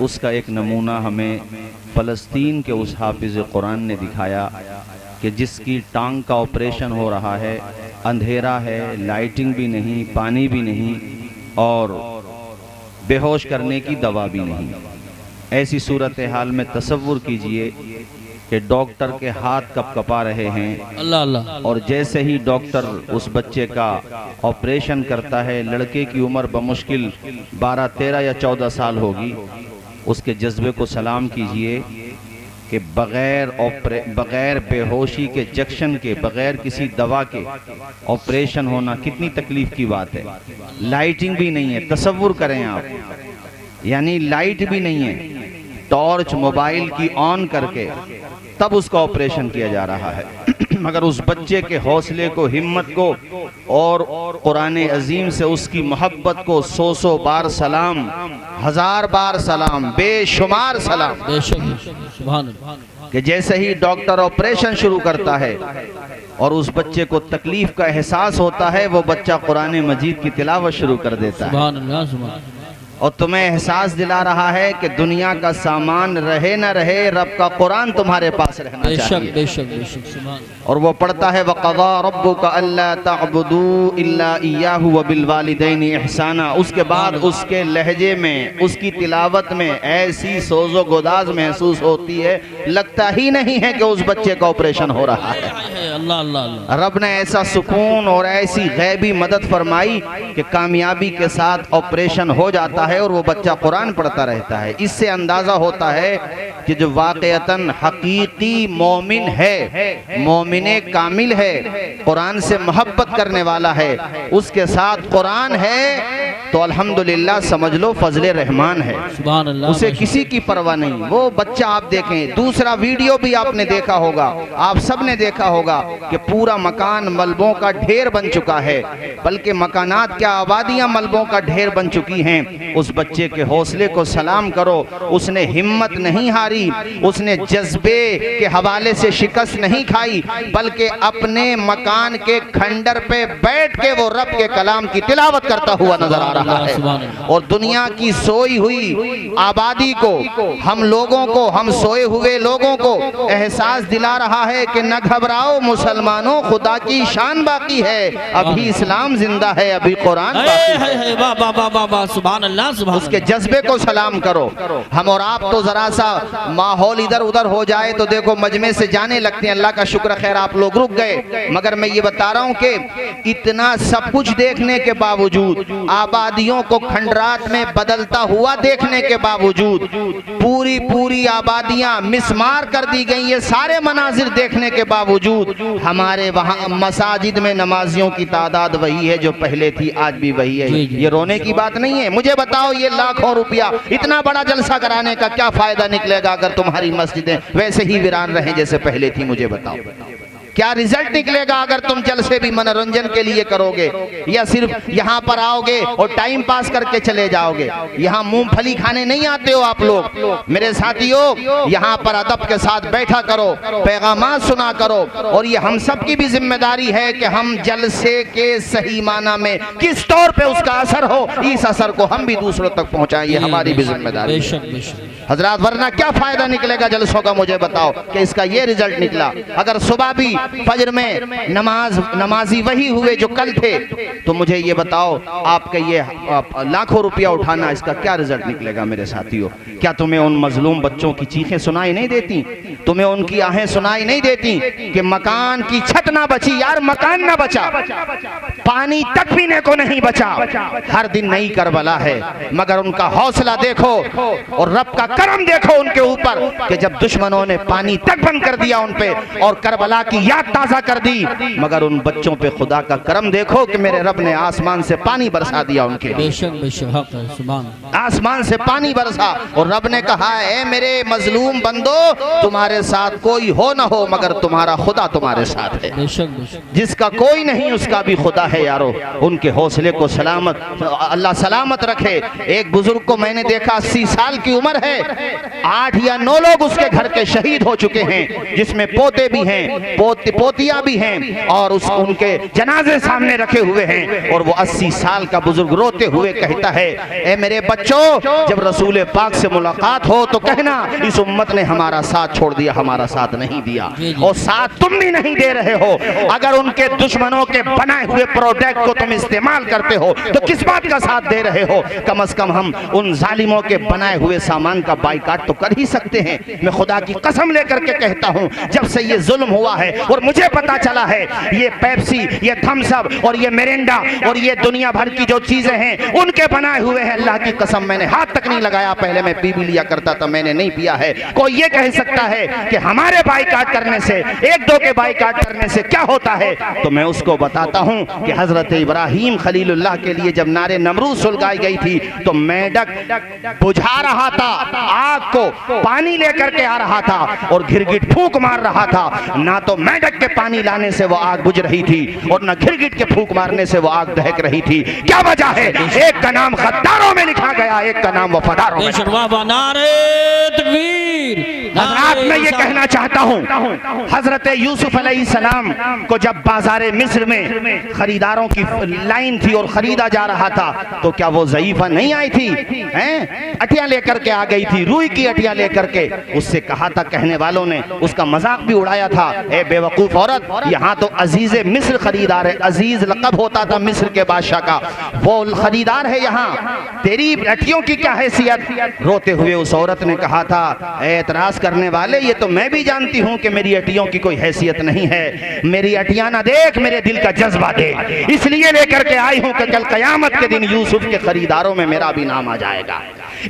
उसका एक नमूना हमें फ़लस्तीन के उस हाफिज़ कुरान ने दिखाया कि जिसकी टांग का ऑपरेशन हो रहा है, अंधेरा है, लाइटिंग भी नहीं, पानी भी नहीं और बेहोश करने की दवा भी नहीं। ऐसी सूरत हाल में तसव्वुर कीजिए कि डॉक्टर के हाथ कपकपा रहे हैं। अल्लाह अल्लाह। और जैसे ही डॉक्टर उस बच्चे का ऑपरेशन करता है, लड़के की उम्र बमुश्किल 12, 13 या 14 साल होगी, उसके जज्बे को सलाम कीजिए कि बग़ैर बेहोशी के, जंक्शन के, बग़ैर किसी दवा के ऑपरेशन होना कितनी तकलीफ़ की बात है। लाइटिंग भी नहीं है, तसव्वुर करें आप, यानी लाइट भी नहीं है, टॉर्च मोबाइल की ऑन करके तब उसका ऑपरेशन किया जा रहा है। मगर उस बच्चे के हौसले को, हिम्मत को और कुरान अजीम से उसकी मोहब्बत को 100 बार सलाम, 1000 बार सलाम, बेशुमार सलाम। कि जैसे ही डॉक्टर ऑपरेशन शुरू करता है और उस बच्चे को तकलीफ का एहसास होता है, वो बच्चा कुरान मजीद की तिलावत शुरू कर देता है और तुम्हें एहसास दिला रहा है कि दुनिया का सामान रहे न रहे, रब का कुरान तुम्हारे पास रहना चाहिए। बेशक बेशक। और वो पढ़ता है वक़ज़ा रब्बुका अल्ला तअबुदू इल्ला इय्याहु व बिल वालिदैनि इहसाना। उसके बाद उसके लहजे में, उसकी तिलावत में ऐसी सोज़ो गुदाज महसूस होती है, लगता ही नहीं है कि उस बच्चे का ऑपरेशन हो रहा है। अल्लाह अल्लाह। रब ने ऐसा सुकून और ऐसी गैबी मदद फरमाई कि कामयाबी के साथ ऑपरेशन हो जाता है और वो बच्चा कुरान पढ़ता रहता है। इससे अंदाजा होता है कि जो वाक़यतन हकीकी मोमिन है, मोमिने कामिल है, कुरान से मोहब्बत करने वाला है, उसके साथ कुरान है तो अल्हम्दुलिल्लाह समझ लो फजले रहमान है, उसे किसी की परवाह नहीं। वो बच्चा आप देखें, दूसरा वीडियो भी आपने देखा होगा, आप सब ने देखा होगा कि पूरा मकान मलबों का ढेर बन चुका है, बल्कि मकानात क्या, आबादियां मलबों का ढेर बन चुकी हैं। उस बच्चे के हौसले को सलाम करो, उसने हिम्मत नहीं हारी, उसने जज्बे के हवाले से शिकस्त नहीं खाई, बल्कि अपने मकान के खंडर पे बैठ के वो रब के कलाम की तिलावत करता हुआ नजर आ रहा है। और दुनिया की सोई हुई आबादी को, हम लोगों को, हम सोए हुए लोगों को एहसास दिला रहा है कि न घबराओ मुसलमानों, खुदा की शान बाकी है, अभी इस्लाम जिंदा है, अभी कुरान बाकी है। उसके जज्बे को सलाम करो। हम और आप तो जरा सा माहौल इधर उधर हो जाए तो देखो मजमे से जाने लगते हैं। अल्लाह का शुक्र खैर आप लोग रुक गए, मगर मैं ये बता रहा हूँ कि इतना सब कुछ देखने के बावजूद, आबादियों को खंडरात में बदलता हुआ देखने के बावजूद, पूरी आबादियां मिसमार कर दी गई, ये सारे मनाजिर देखने के बावजूद हमारे वहाँ मसाजिद में नमाजियों की तादाद वही है जो पहले थी, आज भी वही है। ये रोने की बात नहीं है। मुझे बताओ, ये लाखों रुपया, इतना बड़ा जलसा कराने का क्या फायदा निकलेगा अगर तुम्हारी मस्जिदें वैसे ही वीरान रहे जैसे पहले थी? मुझे बताओ क्या रिजल्ट निकलेगा अगर तुम जलसे भी मनोरंजन के लिए करोगे या सिर्फ यहाँ पर आओगे और टाइम पास करके चले जाओगे? यहाँ मूंगफली खाने नहीं आते हो आप लोग मेरे साथियों, यहाँ पर अदब के साथ बैठा करो, पैगामात सुना करो। और ये हम सब की भी जिम्मेदारी है कि हम जलसे के सही माना में किस तौर पे उसका असर हो, इस असर को हम भी दूसरों तक पहुँचाएं, ये हमारी भी जिम्मेदारी है हजरात। वरना क्या फायदा निकलेगा जलसों का? मुझे बताओ कि इसका ये रिजल्ट निकला। अगर सुबह भी फजर में नमाजी वही हुए जो कल थे, तो मुझे ये बताओ आपके ये लाखों रुपया उठाना, इसका क्या रिजल्ट निकलेगा मेरे साथियों? क्या तुम्हें उन मजलूम बच्चों की चीखें सुनाई नहीं देती? तुम्हें उनकी आहें सुनाई नहीं देती कि मकान की छत ना बची? यार मकान ना बचा, पानी तक पीने को नहीं बचा। हर दिन नई करबला है, मगर उनका हौसला देखो और रब का करम देखो उनके ऊपर कि जब दुश्मनों ने पानी तक बंद कर दिया उन पे और करबला की याद ताजा कर दी, मगर उन बच्चों पे खुदा का करम देखो कि मेरे रब ने आसमान से पानी बरसा दिया उनके लिए। आसमान से पानी बरसा और रब ने कहा, है मेरे मजलूम बंदो, तुम्हारे साथ कोई हो ना हो मगर तुम्हारा खुदा तुम्हारे साथ है। जिसका कोई नहीं उसका भी खुदा है यारो। उनके हौसले को सलामत, अल्लाह सलामत रखे। एक बुजुर्ग को मैंने देखा, 80 साल की उम्र है, 8 या 9 लोग उसके घर के शहीद हो चुके हैं, जिसमें पोते भी हैं, पोते पोतियां भी हैं और उनके जनाजे सामने रखे हुए हैं और वो 80 साल का बुजुर्ग रोते हुए कहता है, ए मेरे बच्चों, जब रसूल पाक से मुलाकात हो तो कहना इस उम्मत ने हमारा साथ छोड़ दिया, हमारा साथ नहीं दिया और साथ तुम भी नहीं दे रहे हो। अगर उनके दुश्मनों के बनाए हुए प्रोडक्ट को तुम इस्तेमाल करते हो तो किस बात का साथ दे रहे हो? कम से कम हम उन जालिमों के बनाए हुए सामान का बाइकाट तो कर ही सकते हैं। मैं खुदा की कसम लेकर के कहता हूं, जब से ये जुल्म हुआ है और मुझे पता चला है ये पेप्सी, ये थम्स अप और ये मिरिंडा और ये दुनिया भर की जो चीजें हैं उनके बनाए हुए हैं, अल्लाह की कसम मैंने हाथ तक नहीं लगाया। पहले मैं पी भी लिया करता था, मैंने नहीं पिया है। कोई ये कह सकता है कि हमारे बाइकाट करने से, एक दो के बाइकाट करने से क्या होता है? तो मैं उसको बताता हूं कि हजरत इब्राहिम खलीलुल्लाह के लिए जब नारे नमरूद सुलगाई गई थी तो मेंढक बुझा रहा था, आग को पानी लेकर के आ रहा था और गिरगिट फूंक मार रहा था। ना तो मेंढक के पानी लाने से वो आग बुझ रही थी और ना गिरगिट के फूंक मारने से वो आग दहक रही थी। क्या वजह है? एक का नाम गद्दारों में लिखा गया, एक का नाम वफादारों में। हजरात, मैं ये कहना चाहता हूँ, हजरत यूसुफ अलैहिस्सलाम को जब बाजारे मिस्र में खरीदारों की लाइन थी और खरीदा जा रहा था तो क्या वो ज़ईफा नहीं आई थी? हैं? अटियां लेकर के आ गई थी, रूई की अटियां लेकर के। उससे कहा था, कहने वालों ने उसका मजाक भी उड़ाया था, ए बेवकूफ औरत, यहाँ तो अजीज मिस्र खरीदार है। अजीज लक़ब होता था मिस्र के बादशाह का, वो खरीदार है यहाँ, तेरी अटियों की क्या हैसियत? रोते हुए उस औरत ने कहा था, एतराज करने वाले, ये तो मैं भी जानती हूँ कि मेरी अटियों की कोई हैसियत नहीं है। मेरी अटियां ना देख, मेरे दिल का जज्बा देख, इसलिए लेकर के आई हूँ कि कल कयामत के दिन यूसुफ के खरीदारों में मेरा भी नाम आ जाएगा।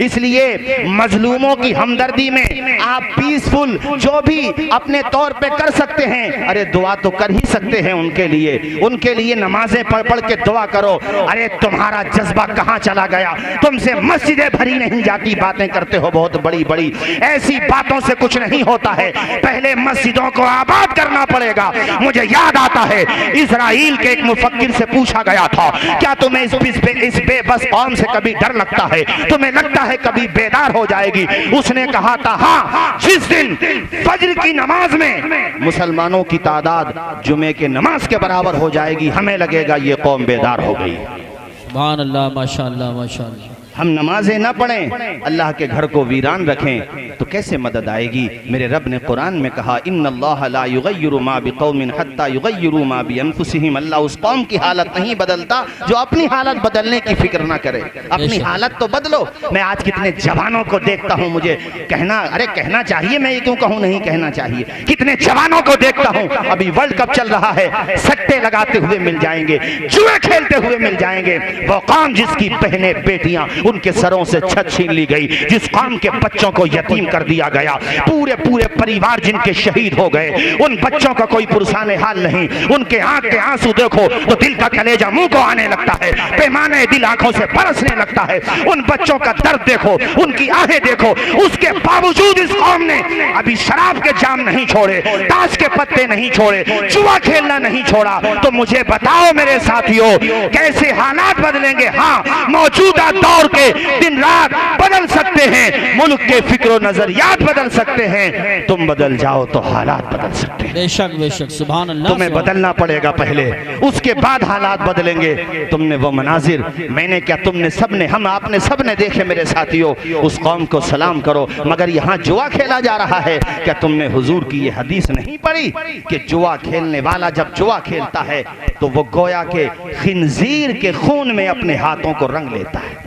इसलिए मजलूमों की हमदर्दी में आप पीसफुल जो भी अपने तौर पे कर सकते हैं, अरे दुआ तो कर ही सकते हैं उनके लिए नमाजें पढ़ पढ़ के दुआ करो। अरे तुम्हारा जज्बा कहाँ चला गया? तुमसे मस्जिदें भरी नहीं जाती, बातें करते हो बहुत बड़ी बड़ी, ऐसी बातों से कुछ नहीं होता है। पहले मस्जिदों को आबाद करना पड़ेगा। मुझे याद आता है, इजराइल के एक मुफक्किर से पूछा गया था, क्या तुम्हें इस बेबस कौम से कभी डर लगता है? तुम्हें लगता है कभी बेदार हो जाएगी? उसने कहा था, हाँ, जिस दिन फज्र की नमाज में मुसलमानों की तादाद जुमे के नमाज के बराबर हो जाएगी, हमें लगेगा ये कौम बेदार हो गई। सुभान अल्लाह, माशाअल्लाह, माशाअल्लाह। हम नमाजें ना पढ़ें, अल्लाह के घर को वीरान रखें तो कैसे मदद आएगी? मेरे रब ने कुरान में कहा, इन्नल्लाह ला युगय्यिरु मा बिकौमिन हत्ता युगय्यिरु मा बिअनफुसिहिम। अल्लाह उस कौम की हालत नहीं बदलता जो अपनी हालत बदलने की फिक्र ना करे। अपनी हालत तो बदलो। मैं आज कितने जवानों को देखता हूँ, मुझे कहना चाहिए, मैं ये क्यों कहूँ नहीं कहना चाहिए, कितने जवानों को देखता हूँ, अभी वर्ल्ड कप चल रहा है, सट्टे लगाते हुए मिल जाएंगे, जुए खेलते हुए मिल जाएंगे। वो कौम जिसकी बहनें बेटियां उनके सरों से छत छीन ली गई, जिस कौम के बच्चों को यतीम कर दिया गया, पूरे पूरे परिवार जिनके शहीद हो गए, उन बच्चों का कोई पुरसाने हाल नहीं। उनके आंख के आंसू देखो तो दिल का कलेजा मुंह को आने लगता है, पैमाने दिल आंखों से बरसने लगता है। उन बच्चों का दर्द देखो, उनकी आहें देखो। उसके बावजूद इस कौम ने अभी शराब के जाम नहीं छोड़े, ताश के पत्ते नहीं छोड़े, जुआ खेलना नहीं छोड़ा। तो मुझे बताओ मेरे साथियों, कैसे हालात बदलेंगे? हाँ, मौजूदा दौर के दिन रात बदल सकते हैं, मुल्क के फिक्र नजरियात बदल सकते हैं। तुम बदल जाओ तो हालात बदल सकते हैं। बेशक बेशक, सुभान अल्लाह। तुम्हें बदलना पड़ेगा पहले, उसके बाद हालात बदलेंगे। तुमने वो मनाजिर, मैंने क्या, तुमने सबने, हम आपने सबने देखे मेरे साथियों। उस कौम को सलाम करो, मगर यहाँ जुआ खेला जा रहा है। क्या तुमने हुजूर की ये हदीस नहीं पढ़ी कि जुआ खेलने वाला जब जुआ खेलता है तो वो गोया के खिंजीर के खून में अपने हाथों को रंग लेता है।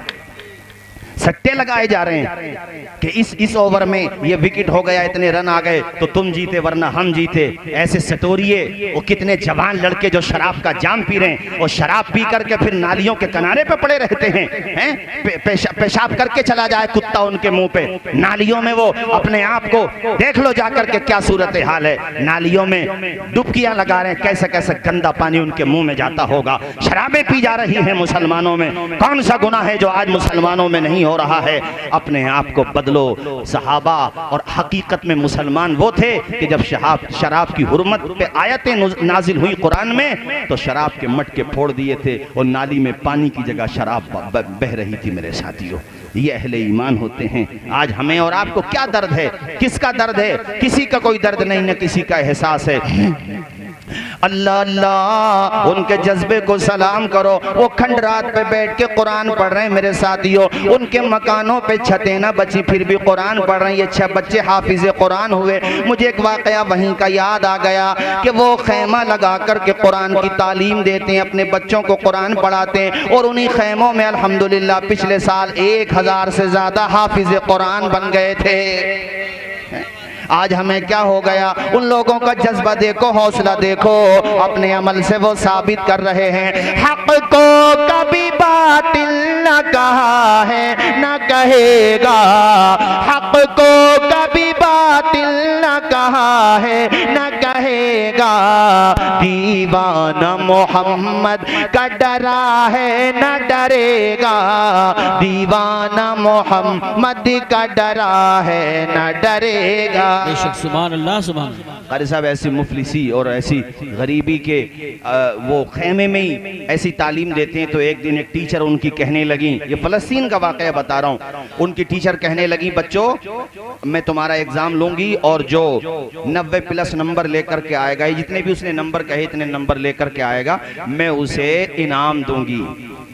सट्टे लगाए जा रहे हैं कि इस ओवर में ये विकेट हो गया, इतने रन आ गए तो तुम जीते वरना हम जीते। ऐसे सटोरिए। वो कितने जवान लड़के जो शराब का जाम पी रहे हैं और शराब पी करके फिर नालियों के किनारे पे पड़े रहते हैं, पेशाब करके चला जाए कुत्ता उनके मुंह पे, नालियों में वो अपने आप को देख लो जाकर के क्या सूरत हाल है। नालियों में डुबकियां लगा रहे हैं, कैसा कैसा गंदा पानी उनके मुंह में जाता होगा। शराबें पी जा रही हैं मुसलमानों में। कौन सा गुनाह है जो आज मुसलमानों में नहीं हो रहा है? अपने आप को बदलो। सहाबा और हकीकत में मुसलमान वो थे कि जब शराब की हुर्मत पे आयतें नाजिल हुई कुरान में तो शराब के मटके फोड़ दिए थे और नाली में पानी की जगह शराब बह रही थी। मेरे साथियों, ये अहले ईमान होते हैं। आज हमें और आपको क्या दर्द है? किसका दर्द है? किसी का कोई दर्द नहीं, न किसी का एहसास है। अल्लाह अल्लाह, उनके जज्बे को सलाम करो। वो खंडरात पे बैठ के कुरान पढ़ रहे हैं मेरे साथियों, उनके मकानों पे छतें ना बची फिर भी कुरान पढ़ रहे हैं। ये 6 बच्चे हाफिज कुरान हुए। मुझे एक वाकया वहीं का याद आ गया कि वो खैमा लगा कर के कुरान की तालीम देते हैं, अपने बच्चों को कुरान पढ़ाते हैं, और उन्हीं खैमों में अल्हम्दुलिल्लाह पिछले साल 1000 से ज़्यादा हाफिज कुरान बन गए थे। आज हमें क्या हो गया? उन लोगों का जज्बा देखो, हौसला देखो, अपने अमल से वो साबित कर रहे हैं। हक को कभी बातिल न कहा है न कहेगा, हक को कभी बातिल न कहा है न कहेगा, दीवाना मोहम्मद का डरा है न डरेगा, दीवाना मोहम्मद का डरा है न डरेगा। बेशक सुभान अल्लाह सुभान अल्लाह। कारी साहब ऐसी मुफलिसी और ऐसी गरीबी के वो खेमे में ही ऐसी तालीम देते हैं। तो एक दिन एक टीचर उनकी कहने लगी, ये फ़लस्तीन का वाक़या बता रहा हूँ, उनकी टीचर कहने लगी, बच्चों मैं तुम्हारा एग्ज़ाम लूँगी और जो 90+ नंबर लेकर के आएगा, ये जितने भी उसने नंबर कहे इतने नंबर लेकर के आएगा, मैं उसे इनाम दूँगी।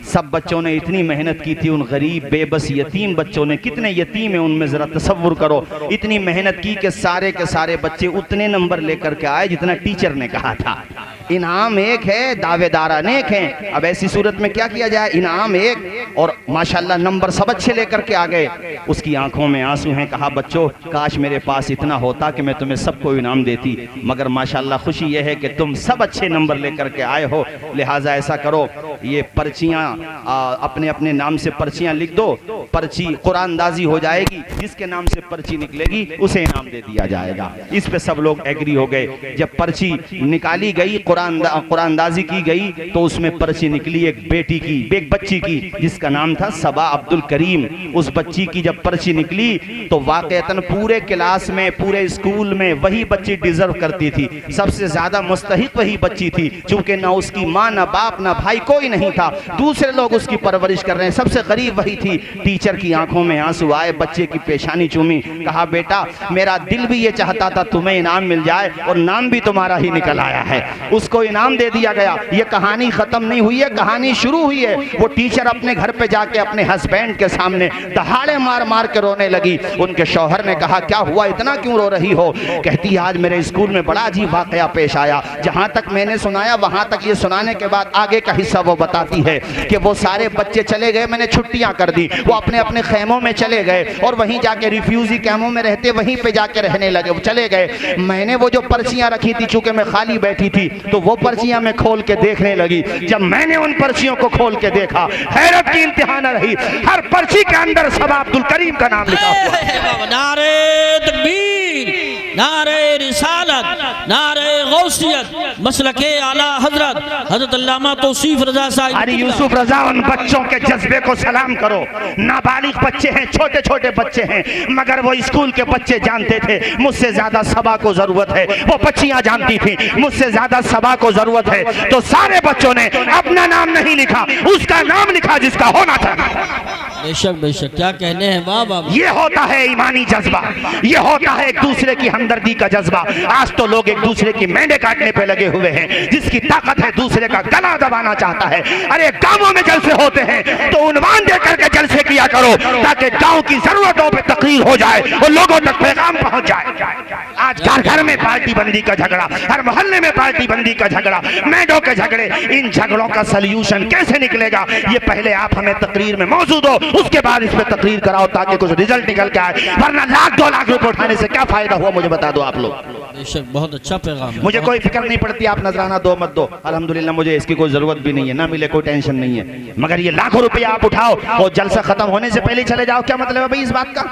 सब बच्चों ने इतनी मेहनत की थी, उन गरीब बेबस यतीम बच्चों ने, कितने यतीम हैं उनमें ज़रा तसव्वुर करो, इतनी मेहनत की कि सारे के सारे बच्चे उतने नंबर लेकर के आए जितना टीचर ने कहा था। इनाम एक है, दावेदार अनेक हैं। अब ऐसी सूरत में क्या किया जाए? इनाम एक और माशाल्लाह नंबर सब अच्छे लेकर के आ गए। उसकी आंखों में आंसू हैं। कहा, बच्चों काश मेरे पास इतना होता कि मैं तुम्हें सबको इनाम देती, मगर माशाल्लाह खुशी यह है कि तुम सब अच्छे नंबर लेकर के आए हो, लिहाजा ऐसा करो, ये पर्चियाँ अपने अपने नाम से पर्चियाँ लिख दो, पर्ची कुरानदाजी हो जाएगी, जिसके नाम से पर्ची निकलेगी उसे इनाम दे दिया जाएगा। इस पे सब लोग एग्री हो गए। जब पर्ची निकाली गई, कुरानदाजी की गई, तो उसमें पर्ची निकली एक बेटी की, एक बच्ची की, जिसका नाम था सबा अब्दुल करीम। उस बच्ची की जब पर्ची निकली तो वाकईतन पूरे क्लास में, पूरे स्कूल में वही बच्ची डिजर्व करती थी, सबसे ज्यादा मुस्तहिक वही बच्ची थी, चूंकि ना उसकी माँ ना बाप ना भाई कोई नहीं था, दूसरे लोग उसकी परवरिश कर रहे हैं, सबसे गरीब वही थी। टीचर की आंखों में आंसू आए, बच्चे की पेशानी चूमी, कहा, बेटा मेरा दिल भी ये चाहता था तुम्हें इनाम मिल जाए और नाम भी तुम्हारा ही निकल आया है। उसको इनाम दे दिया गया। ये कहानी खत्म नहीं हुई है, कहानी शुरू हुई है। वो टीचर अपने घर पे जाके अपने हस्बैंड के सामने दहाड़े मार मार के रोने लगी। उनके शौहर ने कहा, क्या हुआ, इतना क्यों रो रही हो? कहती, आज मेरे स्कूल में बड़ा अजीब वाकया पेश आया। जहां तक मैंने सुनाया वहां तक ये सुनाने के बाद आगे का हिस्सा वो बताती है कि वो सारे बच्चे चले गए, मैंने छुट्टियां कर दी, वो अपने अपने खेमों में चले गए और वहीं जाके रिफ्यूजी कैंपों में रहते, वहीं पे जाके रहने लगे, वो चले गए। मैंने वो जो पर्चियां रखी थी, चूंकि मैं खाली बैठी थी, तो वो पर्चियां मैं खोल के देखने लगी। जब मैंने उन पर्चियों को खोल के देखा, हैरत की इंतहा न रही। हर पर्ची के अंदर सबा अब्दुल करीम का नाम लिखा हुआ। नारे तकबीर, नारे रिसालत, नारे गौसियत, मसलके आला हजरत हजरत अल्लामा तौसीफ रजा साहिब। अरे यूसुफ रजा, उन बच्चों के जज्बे को सलाम करो। नाबालिग बच्चे हैं, छोटे छोटे बच्चे हैं, मगर वो स्कूल के बच्चे जानते थे मुझसे ज्यादा सबा को जरूरत है। वो बच्चियां जानती थी मुझसे ज्यादा सबा को जरूरत है। तो सारे बच्चों ने अपना नाम नहीं लिखा, उसका नाम लिखा जिसका होना था। बेशक बेशक, क्या कहने हैं। वाह वाह। ये होता है ईमानी जज्बा, ये होता है एक दूसरे की हमदर्दी का जज्बा। आज तो लोग एक दूसरे की मेंढे काटने पे लगे हुए हैं, जिसकी ताकत है दूसरे का गला दबाना चाहता है। अरे गांवों में जलसे होते हैं तो उन्वान दे करके जलसे किया करो, ताकि गांव की जरूरतों पे तकरीर हो जाए और लोगों तक पैगाम पहुंच जाए। आज घर घर में पार्टी बंदी का झगड़ा, हर मोहल्ले में पार्टी बंदी का झगड़ा, मेंढों के झगड़े। इन झगड़ों का सल्यूशन कैसे निकलेगा, ये पहले आप हमें तकरीर में मौजूद हो, उसके बाद इस पे तकरीर कराओ ताकि कुछ रिजल्ट निकल के आए, वरना लाख 2 लाख रुपए उठाने से क्या फायदा हुआ, मुझे बता दो आप लोग। बेशक, बहुत अच्छा पैगाम है। मुझे कोई फिक्र नहीं पड़ती आप नजराना दो मत दो, अल्हम्दुलिल्लाह मुझे इसकी कोई जरूरत भी नहीं है, ना मिले कोई टेंशन नहीं है। मगर ये लाखों रुपया आप उठाओ और जलसा खत्म होने से पहले चले जाओ, क्या मतलब है भाई इस बात का?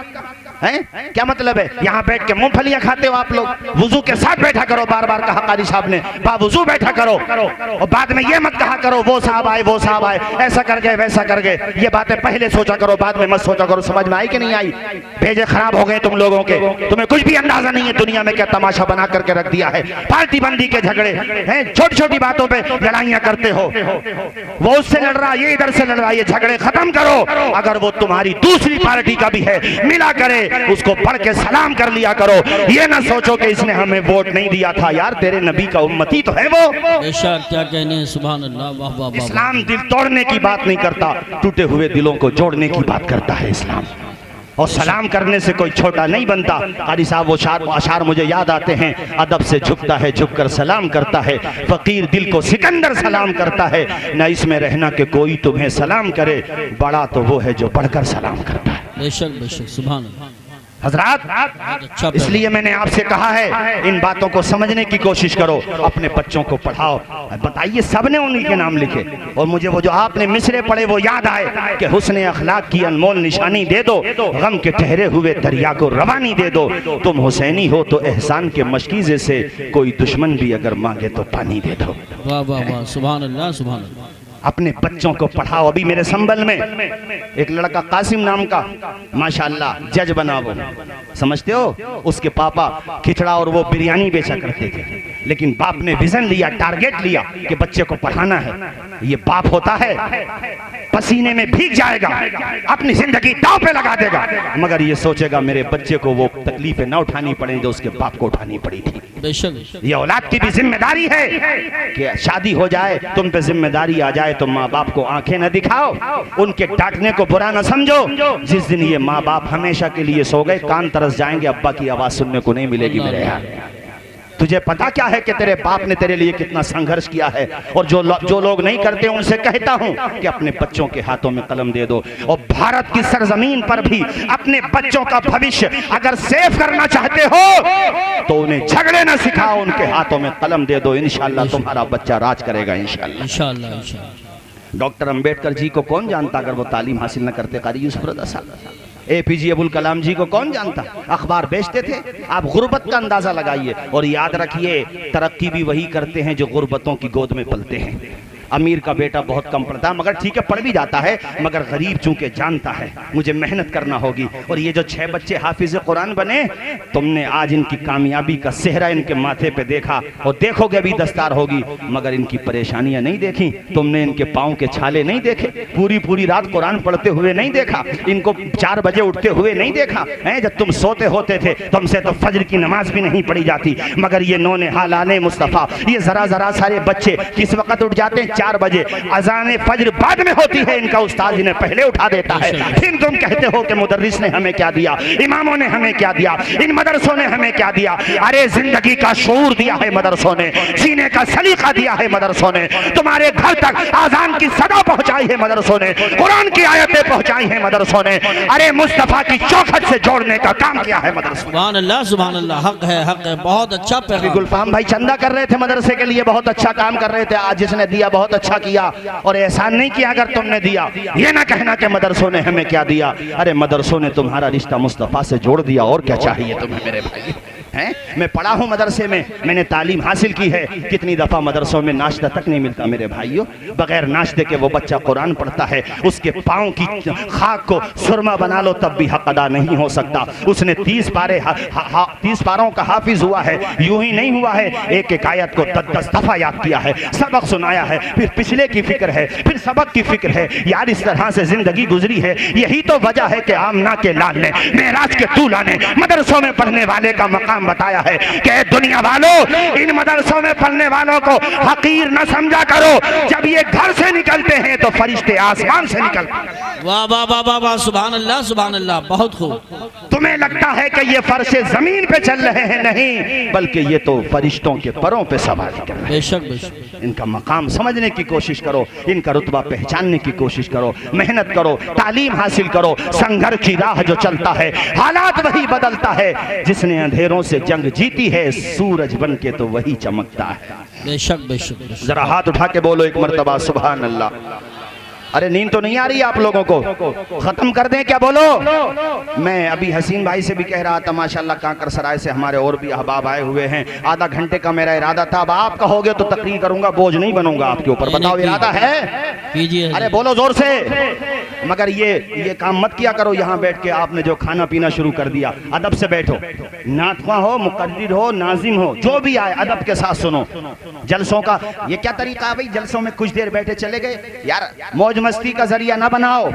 हैं? क्या मतलब है? यहाँ बैठ के मूंगफलियां खाते हो आप लोग। वुजू के साथ बैठा करो, बार बार कहा कारी साहब ने, बावुजू बैठा करो और बाद में ये मत कहा करो वो साहब आए वो साहब आए, ऐसा कर गए वैसा कर गए। ये बातें पहले सोचा करो, बाद में मत सोचा करो। समझ में आई कि नहीं आई? भेजे खराब हो गए तुम लोगों के, तुम्हें कुछ भी अंदाजा नहीं है दुनिया में क्या तमाशा बना करके रख दिया है। पार्टी बंदी के झगड़े हैं, छोटी छोटी बातों पे लड़ाइयां करते हो, वो उससे लड़ रहा, ये इधर से लड़ रहा, ये झगड़े खत्म करो। अगर वो तुम्हारी दूसरी पार्टी का भी है, मिला करे, उसको पढ़ के सलाम कर लिया करो। ये ना सोचो कि इसने हमें वोट नहीं दिया था, यार तेरे नबी का उम्मती तो है वो। बेशक, क्या कहने, सुभान अल्लाह, वाह वाह वाह। इस्लाम दिल तोड़ने की बात नहीं करता, टूटे हुए दिलों को जोड़ने की बात करता है इस्लाम। और सलाम करने से कोई छोटा नहीं बनता। कारी साहब वो अशार मुझे याद आते हैं, अदब से झुकता है झुककर सलाम करता है, फकीर दिल को सिकंदर सलाम करता है। न इसमें रहना कि कोई तुम्हें सलाम करे, बड़ा तो वो है जो बढ़कर सलाम करता है। बेशक बेशक, सुभान अल्लाह। हजरात, इसलिए मैंने आपसे कहा है इन बातों को समझने की कोशिश करो, अपने बच्चों को पढ़ाओ। बताइए, सबने उन्हीं के नाम लिखे और मुझे वो जो आपने मिसरे पढ़े वो याद आए कि हुस्न अखलाक की अनमोल निशानी दे दो, गम के ठहरे हुए दरिया को रवानी दे दो। तुम हुसैनी हो तो एहसान के मशकीजे से कोई दुश्मन भी अगर मांगे तो पानी दे दो। वाह वाह वाह, सुभान अल्लाह, सुभान अल्लाह। अपने बच्चों को पढ़ाओ। अभी मेरे संबल में एक लड़का कासिम नाम का, माशाल्लाह जज बना, वो समझते हो, उसके पापा खिचड़ा और वो बिरयानी बेचा करते थे, लेकिन बाप ने विजन लिया, टारगेट लिया कि बच्चे को पढ़ाना है। ये बाप होता है, पसीने में भीग जाएगा, अपनी जिंदगी दांव पे लगा देगा, मगर ये सोचेगा मेरे बच्चे को वो तकलीफें ना उठानी पड़े जो उसके बाप को उठानी पड़ी थी। बेशक, ये औलाद की भी जिम्मेदारी है कि शादी हो जाए, तुम पे जिम्मेदारी आ जाए तो माँ बाप को आंखें न दिखाओ, उनके डांटने को बुरा न समझो। जिस दिन ये माँ बाप हमेशा के लिए सो गए, कान तरस जाएंगे, अब्बा की आवाज सुनने को नहीं मिलेगी मेरे यार। तुझे पता क्या है कि तेरे बाप ने तेरे लिए कितना संघर्ष किया है। और जो लोग नहीं करते उनसे कहता हूं कि अपने बच्चों के हाथों में कलम दे दो। और भारत की सरजमीन पर भी अपने बच्चों का भविष्य अगर सेव करना चाहते हो तो उन्हें झगड़े न सिखाओ, उनके हाथों में कलम दे दो। इंशाल्लाह तुम्हारा बच्चा राज करेगा, इंशाल्लाह इंशाल्लाह इंशाल्लाह। डॉक्टर अंबेडकर जी को कौन जानता अगर वो तालीम हासिल न करते? कारी यूसुफ रज़ा साहब, APJ अबुल कलाम जी को कौन जानता? अखबार बेचते थे। आप गुर्बत का अंदाजा लगाइए और याद रखिए, तरक्की भी वही करते हैं जो गुर्बतों की गोद में पलते हैं। अमीर का बेटा बहुत कम पढ़ता है, मगर ठीक है पढ़ भी जाता है, मगर गरीब चूंकि जानता है मुझे मेहनत करना होगी। और ये जो 6 बच्चे हाफिज कुरान बने, तुमने आज इनकी कामयाबी का सेहरा इनके माथे पे देखा और देखोगे भी दस्तार होगी, मगर इनकी परेशानियां नहीं देखी। तुमने इनके पाँव के छाले नहीं देखे, पूरी रात कुरान पढ़ते हुए नहीं देखा, इनको 4 बजे उठते हुए नहीं देखा है। जब तुम सोते होते थे तुमसे तो फजर की नमाज भी नहीं पढ़ी जाती, मगर ये नौने हालाने मुस्तफ़ा, ये जरा सारे बच्चे किस वक्त उठ जाते हैं? 4 बजे। अजान फजर बाद में होती है, इनका उस्ताद इन्हें पहले उठा देता है। फिर तुम कहते हो कि मुदर्रिस ने हमें क्या दिया, इमामों ने हमें क्या दिया, इन मदरसों ने हमें क्या दिया। अरे जिंदगी का शऊर दिया है मदरसों ने, जीने का सलीका दिया है मदरसों ने, तुम्हारे घर तक आजान की सदा पहुंचाई है मदरसों ने, कुरान की आयतें पहुंचाई है मदरसों ने। अरे मुस्तफा की चौखट से जोड़ने का काम किया है मदरसों। सुभान अल्लाह, सुभान अल्लाह। हक है, बहुत अच्छा पैगाम। गुलफाम भाई चंदा कर रहे थे मदरसे के लिए, बहुत अच्छा काम कर रहे थे। आज जिसने दिया बहुत अच्छा किया, और एहसान नहीं किया अगर तुमने दिया। ये ना कहना कि मदरसों ने हमें क्या दिया। अरे मदरसों ने तुम्हारा रिश्ता मुस्तफा से जोड़ दिया, और क्या चाहिए तुम्हें मेरे भाई हैं? मैं पढ़ा हूँ मदरसे में, मैंने तालीम हासिल की है। कितनी दफ़ा मदरसों में नाश्ता तक नहीं मिलता मेरे भाइयों। बगैर नाश्ते के वो बच्चा कुरान पढ़ता है, उसके पाँव की खाक को सुरमा बना लो तब भी हक अदा नहीं हो सकता। उसने 30 पारों का हाफिज हुआ है, यूं ही नहीं हुआ है, एक एक आयत को 10 दफ़ा याद किया है, सबक सुनाया है, फिर पिछले की फिक्र है, फिर सबक की फिक्र है। यार इस तरह से जिंदगी गुजरी है। यही तो वजह है कि आमना के लाल ने, मेराज के दूल्हा ने मदरसों में पढ़ने वाले का मकाम बताया है कि दुनिया वालों, इन मदरसों में पढ़ने वालों को हकीर न समझा करो। जब ये घर से निकलते हैं तो फरिश्ते आसमान से निकलते हैं। वाह वाह वाह वाह वाह, सुभान अल्लाह, सुभान अल्लाह, बहुत खूब। तुम्हें लगता है कि ये फर्शे जमीन पे चल रहे हैं, नहीं, बल्कि ये तो फरिश्तों के परों पे सवारी कर रहे हैं। बेशक बेशक। इनका मकाम समझने की कोशिश करो, इनका रुतबा पहचानने की कोशिश करो, मेहनत करो, तालीम हासिल करो। संघर्ष की राह जो चलता है, हालात वही बदलता है। जिसने अंधेरों से जंग जीती है, सूरज बन के तो वही चमकता है। बेशक बेशक। जरा हाथ उठा के बोलो एक मर्तबा सुभान अल्लाह। अरे नींद तो नहीं आ रही आप लोगों को? खत्म कर दें क्या? बोलो। मैं अभी हसीन भाई से भी कह रहा था, माशाल्लाह कांकर सराय से हमारे और भी अहबाब आए हुए हैं। आधा घंटे का मेरा इरादा था, अब आप कहोगे तो तकरीर करूंगा, बोझ नहीं बनूंगा आपके ऊपर। बताओ इरादा है? कीजिए। अरे बोलो जोर से। मगर ये काम मत किया करो। यहाँ बैठ के आपने जो खाना पीना शुरू कर दिया, अदब से बैठो। नातवा हो, मुकर्रिर हो, नाजिम हो, जो भी आए अदब के साथ सुनो। जलसों का ये क्या तरीका है भाई? जलसों में कुछ देर बैठे चले गए, यार मौज मस्ती का जरिया ना बनाओ।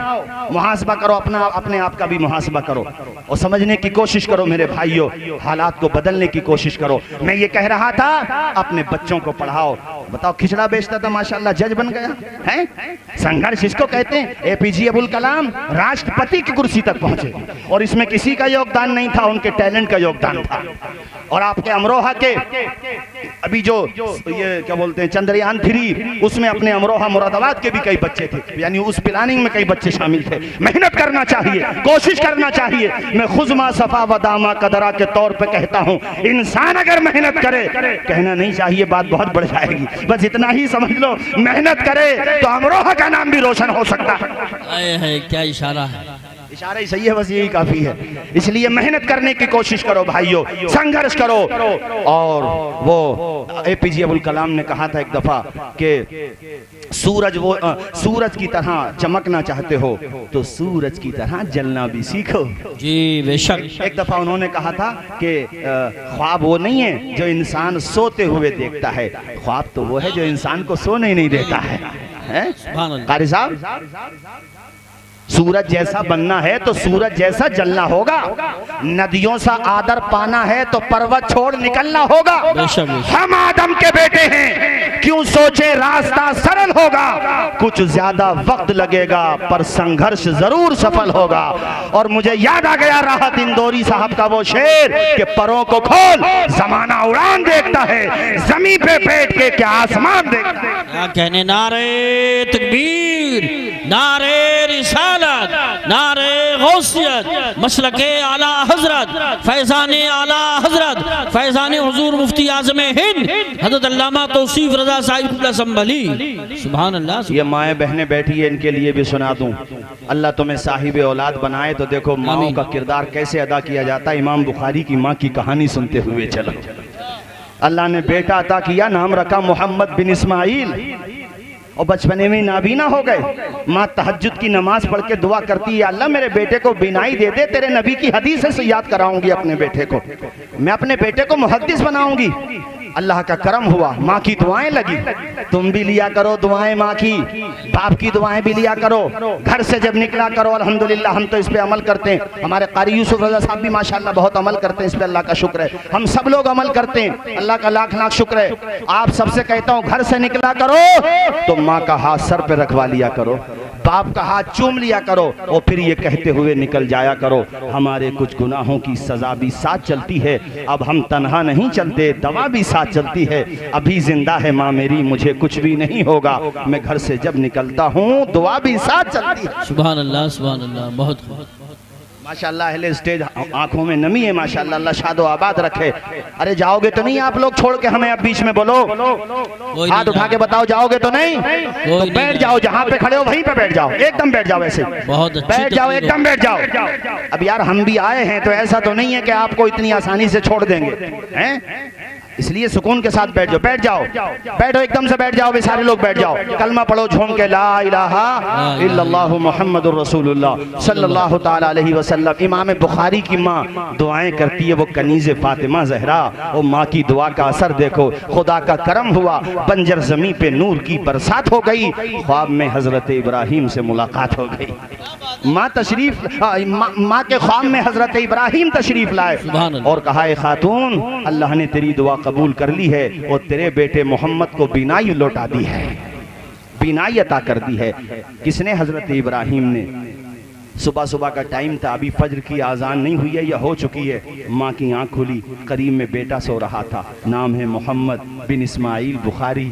मुहासबा करो, अपने आप का भी मुहासबा करो और समझने की कोशिश करो मेरे भाइयों, हालात को बदलने की कोशिश करो। मैं ये कह रहा था अपने बच्चों को पढ़ाओ। बताओ, खिचड़ा बेचता था माशाल्लाह, जज बन गया है। संघर्ष इसको कहते हैं। एपीजे अब्दुल कलाम राष्ट्रपति की कुर्सी तक पहुंचे और इसमें किसी का योगदान नहीं था, उनके टैलेंट का योगदान था। और आपके अमरोहा के अभी जो ये क्या बोलते हैं चंद्रयान 3, उसमें अपने अमरोहा मुरादाबाद के भी कई बच्चे थे, यानी उस प्लानिंग में कई बच्चे शामिल थे। मेहनत करना चाहिए, कोशिश करना चाहिए। मैं खुजमा सफा व दामा कदरा के तौर पे कहता हूँ, इंसान अगर मेहनत करे, कहना नहीं चाहिए, बात बहुत बढ़ जाएगी, बस इतना ही समझ लो, मेहनत करे तो अमरोहा का नाम भी रोशन हो सकता है। क्या इशारा है, इशारा ही सही है, बस यही काफी है। इसलिए मेहनत करने की कोशिश करो भाइयों, संघर्ष करो। और वो एपीजे अब्दुल कलाम ने कहा था एक दफा कि सूरज की तरह चमकना चाहते हो तो सूरज की तरह जलना भी सीखो। जी बेशक। एक दफा उन्होंने कहा था कि ख्वाब वो नहीं है जो इंसान सोते हुए देखता है, ख्वाब तो वो है जो इंसान को सोने नहीं देता है। कारी साहब, सूरज जैसा बनना है तो सूरज जैसा जलना होगा। नदियों सा आदर पाना है तो पर्वत छोड़ निकलना होगा। हम आदम के बेटे हैं, क्यों सोचे रास्ता सरल होगा। कुछ ज्यादा वक्त लगेगा पर संघर्ष जरूर सफल होगा। और मुझे याद आ गया राहत इंदौरी साहब का वो शेर कि परों को खोल, जमाना उड़ान देखता है, जमीन पे बैठ के क्या आसमान देखता है। क्या कहने, नारे तकबीर, नारे रिसालत, नारे गौसियत, मसलके आला हजरत, फैजाने आला हजरत, फैजाने हुजूर मुफ्ती आज़म हिंद हज़रत अल्लामा तौसीफ रज़ा साहिब संभली। सुभान अल्लाह। ये माए बहनें बैठी है, इनके लिए भी सुना दूं। अल्लाह तुम्हें साहिब औलाद बनाए तो देखो माओ का किरदार कैसे अदा किया जाता है। इमाम बुखारी की माँ की कहानी सुनते हुए चलो। अल्लाह ने बेटा अता किया, नाम रखा मोहम्मद बिन इस्माइल, और बचपने में नाबीना हो गए। माँ तहज्जुद की नमाज पढ़ के दुआ करती है, अल्लाह मेरे बेटे को बिनाई दे दे, तेरे नबी की हदीस से याद कराऊंगी अपने बेटे को, मैं अपने बेटे को मुहद्दिस बनाऊंगी। अल्लाह का करम हुआ, माँ की दुआएं लगी। तुम भी लिया करो दुआएं माँ की, बाप की दुआएं भी लिया करो। घर से जब निकला करो, अल्हम्दुलिल्लाह हम तो इस पे अमल करते हैं। हमारे कारी यूसुफ रज़ा साहब भी माशाल्लाह बहुत अमल करते हैं इस पे, अल्लाह का शुक्र है। हम सब लोग अमल करते हैं, अल्लाह का लाख लाख शुक्र है। आप सबसे कहता हूँ, घर से निकला करो तो माँ का हाथ सर पे रखवा लिया करो, बाप का हाथ चूम लिया करो और फिर ये कहते हुए निकल जाया करो, हमारे कुछ गुनाहों की सजा भी साथ चलती है। अब हम तन्हा नहीं चलते, दवा भी साथ चलती है। अभी जिंदा है माँ मेरी, मुझे कुछ भी नहीं होगा। मैं घर से जब निकलता हूँ दुआ भी साथ चलती है। सुभान अल्लाह, सुभान अल्लाह। बहुत माशाल्लाह अहले स्टेज आंखों में नमी है माशाल्लाह, अल्लाह शादो आबाद रखे। अरे जाओगे तो नहीं आप लोग छोड़ के हमें? अब बीच में बोलो, हाथ उठा के बताओ, जाओगे तो नहीं? तो बैठ जाओ, जहाँ पे खड़े हो वहीं पे बैठ जाओ, एकदम बैठ जाओ, ऐसे बहुत बैठ जाओ, एकदम बैठ जाओ। अब यार हम भी आए हैं तो ऐसा तो नहीं है कि आपको इतनी आसानी से छोड़ देंगे, हैं? इसलिए सुकून के साथ बैठ जाओ, बैठ जाओ, बैठो, एकदम से बैठ जाओ, वे सारे लोग बैठ जाओ। कलमा पढ़ो झूम के, ला इलाहा इल्लल्लाहु मुहम्मदुर रसूलुल्लाह सल्लल्लाहु ताला अलैहि वसल्लम। इमाम बुखारी की माँ दुआएं करती है, वो कनीज़े फातिमा जहरा, और माँ की दुआ का असर देखो। खुदा का करम हुआ, बंजर जमीन पे नूर की बरसात हो गई, ख्वाब में हजरत इब्राहिम से मुलाकात हो गई। माँ तशरीफ, माँ के ख्वाब में हजरत इब्राहिम तशरीफ लाए और कहा, ए खातून, अल्लाह ने तेरी दुआ कबूल कर ली है और तेरे बेटे मोहम्मद को बीनाई लौटा दी है, बीनाई अता कर दी है। किसने? हजरत इब्राहिम ने। सुबह सुबह का टाइम था, अभी फज्र की आज़ान नहीं हुई है या हो चुकी है। माँ की आंख खुली, करीब में बेटा सो रहा था, नाम है मोहम्मद बिन इस्माइल बुखारी।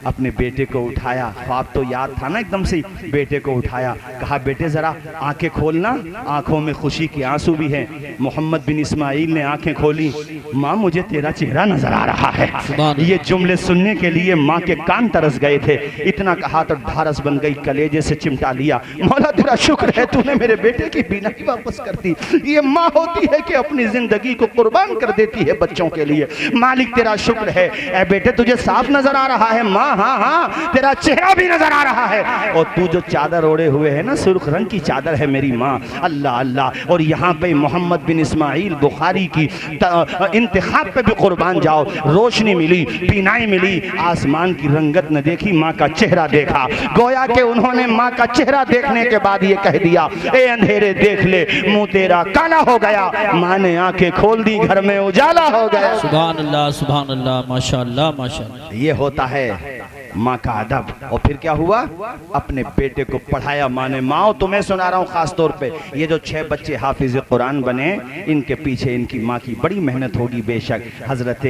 अपने बेटे को उठाया, ख्वाब तो याद था ना, एकदम से बेटे को उठाया, कहा, बेटे ज़रा आंखें खोलना। आंखों में खुशी के आंसू भी हैं। मोहम्मद बिन इस्माइल ने आंखें खोली, माँ मुझे तेरा चेहरा नजर आ रहा है। ये जुमले सुनने के लिए माँ के कान तरस गए थे। इतना कहा तो ढारस बन गई, कलेजे से चिमटा लिया, मौला तेरा शुक्र है तूने मेरे बेटे की बीनाई वापस कर दी। ये माँ होती है कि अपनी जिंदगी को कुर्बान कर देती है बच्चों के लिए। मालिक तेरा शुक्र है, ऐ बेटे तुझे साफ नजर आ रहा है। माँ हाँ हाँ हाँ, तेरा चेहरा भी नजर आ रहा है, और तू जो चादर ओढ़े हुए है ना, सुर्ख रंग की चादर है मेरी माँ। अल्लाह अल्लाह। और यहाँ पे मोहम्मद बिन इस्माइल बुखारी की इंतखाब पे भी कुर्बान जाओ। रोशनी मिली, बीनाई मिली, आसमान की रंगत न देखी, माँ का चेहरा देखा। गोया के उन्होंने माँ का चेहरा देखने के बाद ये कह दिया, ए अंधेरे देख ले, मुंह तेरा काला हो गया। माँ ने आंखें खोल दी, घर में उजाला हो गया। सुभान अल्लाह, माशाअल्लाह माशाअल्लाह। ये होता है माँ का अदब। और फिर क्या हुआ, अपने बेटे को पढ़ाया माँ ने। माँ तुम्हें सुना रहा हूँ खास तौर पे, ये जो 6 बच्चे हाफिज कुरान बने, इनके पीछे इनकी माँ की बड़ी मेहनत होगी बेशक। हजरत